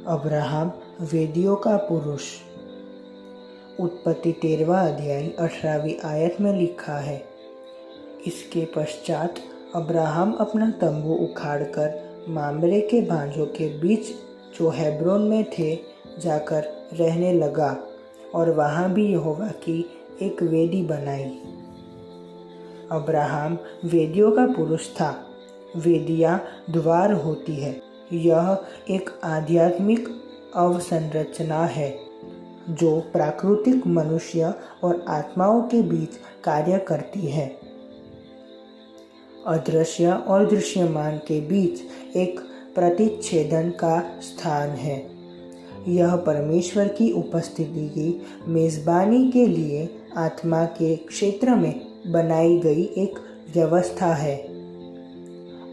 Abraham वेदियों का पुरुष। उत्पत्ति 13वां अध्याय 18वीं आयत में लिखा है, इसके पश्चात अब्राहम अपना तंबू उखाड़कर मामरे के भांजों के बीच जो हेब्रोन में थे जाकर रहने लगा और वहाँ भी यहोवा की एक वेदी बनाई। अब्राहम वेदियों का पुरुष था। वेदियाँ द्वार होती है। यह एक आध्यात्मिक अवसंरचना है जो प्राकृतिक मनुष्य और आत्माओं के बीच कार्य करती है। अदृश्य और दृश्यमान के बीच एक प्रतिच्छेदन का स्थान है। यह परमेश्वर की उपस्थिति की मेज़बानी के लिए आत्मा के क्षेत्र में बनाई गई एक व्यवस्था है।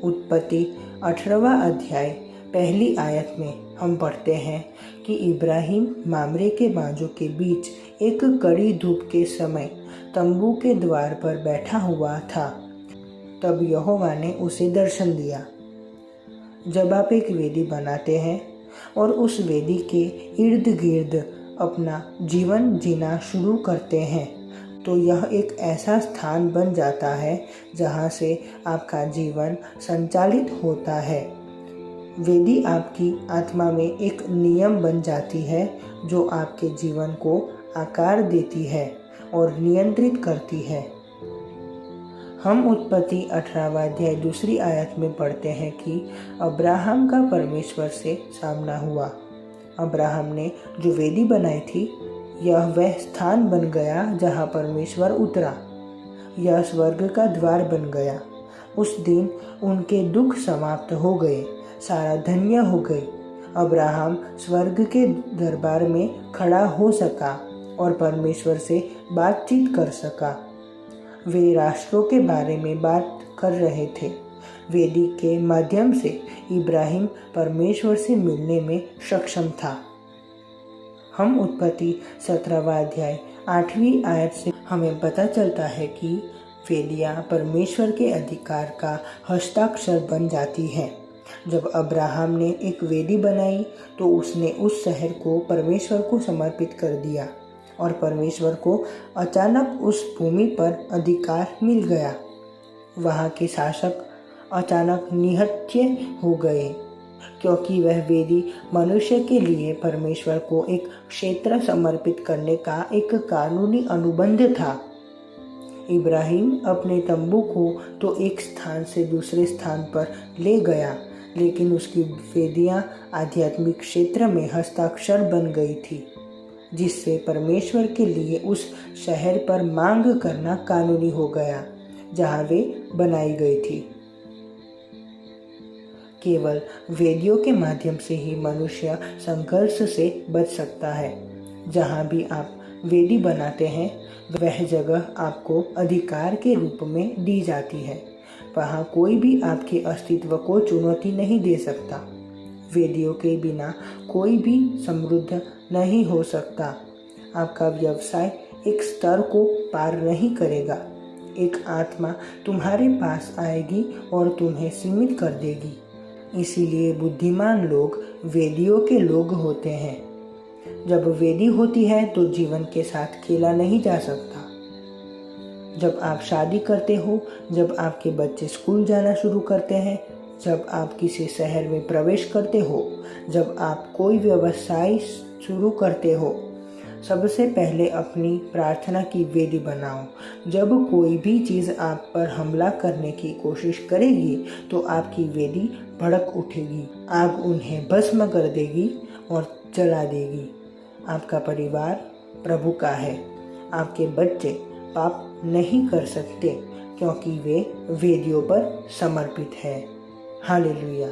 उत्पत्ति 18वां अध्याय पहली आयत में हम पढ़ते हैं कि इब्राहिम मामरे के बांजों के बीच एक कड़ी धूप के समय तंबू के द्वार पर बैठा हुआ था। तब यहोवा ने उसे दर्शन दिया। जब आप एक वेदी बनाते हैं और उस वेदी के इर्द गिर्द अपना जीवन जीना शुरू करते हैं तो यह एक ऐसा स्थान बन जाता है जहाँ से आपका जीवन संचालित होता है। वेदी आपकी आत्मा में एक नियम बन जाती है जो आपके जीवन को आकार देती है और नियंत्रित करती है। हम उत्पत्ति 18वां अध्याय 2री आयत में पढ़ते हैं कि अब्राहम का परमेश्वर से सामना हुआ। अब्राहम ने जो वेदी बनाई थी यह वह स्थान बन गया जहाँ परमेश्वर उतरा। यह स्वर्ग का द्वार बन गया। उस दिन उनके दुख समाप्त हो गए, सारा धन्य हो गई। अब्राहम स्वर्ग के दरबार में खड़ा हो सका और परमेश्वर से बातचीत कर सका। वे राष्ट्रों के बारे में बात कर रहे थे। वेदी के माध्यम से इब्राहिम परमेश्वर से मिलने में सक्षम था। हम उत्पत्ति 17वां अध्याय 8वीं आयत से हमें पता चलता है कि वेदियाँ परमेश्वर के अधिकार का हस्ताक्षर बन जाती हैं। जब अब्राहम ने एक वेदी बनाई तो उसने उस शहर को परमेश्वर को समर्पित कर दिया और परमेश्वर को अचानक उस भूमि पर अधिकार मिल गया। वहाँ के शासक अचानक निहत्थे हो गए क्योंकि वह वेदी मनुष्य के लिए परमेश्वर को एक क्षेत्र समर्पित करने का एक कानूनी अनुबंध था। इब्राहिम अपने तंबू को तो एक स्थान से दूसरे स्थान पर ले गया, लेकिन उसकी वेदियाँ आध्यात्मिक क्षेत्र में हस्ताक्षर बन गई थी, जिससे परमेश्वर के लिए उस शहर पर मांग करना कानूनी हो गया जहाँ वे बनाई गई थी। केवल वेदियों के माध्यम से ही मनुष्य संघर्ष से बच सकता है। जहाँ भी आप वेदी बनाते हैं वह जगह आपको अधिकार के रूप में दी जाती है। वहाँ कोई भी आपके अस्तित्व को चुनौती नहीं दे सकता। वेदियों के बिना कोई भी समृद्ध नहीं हो सकता। आपका व्यवसाय एक स्तर को पार नहीं करेगा। एक आत्मा तुम्हारे पास आएगी और तुम्हें सीमित कर देगी। इसीलिए बुद्धिमान लोग वेदियों के लोग होते हैं। जब वेदी होती है तो जीवन के साथ खेला नहीं जा सकता। जब आप शादी करते हो, जब आपके बच्चे स्कूल जाना शुरू करते हैं, जब आप किसी शहर में प्रवेश करते हो, जब आप कोई व्यवसाय शुरू करते हो, सबसे पहले अपनी प्रार्थना की वेदी बनाओ। जब कोई भी चीज़ आप पर हमला करने की कोशिश करेगी तो आपकी वेदी भड़क उठेगी, आग उन्हें भस्म कर देगी और जला देगी। आपका परिवार प्रभु का है। आपके बच्चे पाप नहीं कर सकते क्योंकि वे वेदियों पर समर्पित हैं। हालेलुया।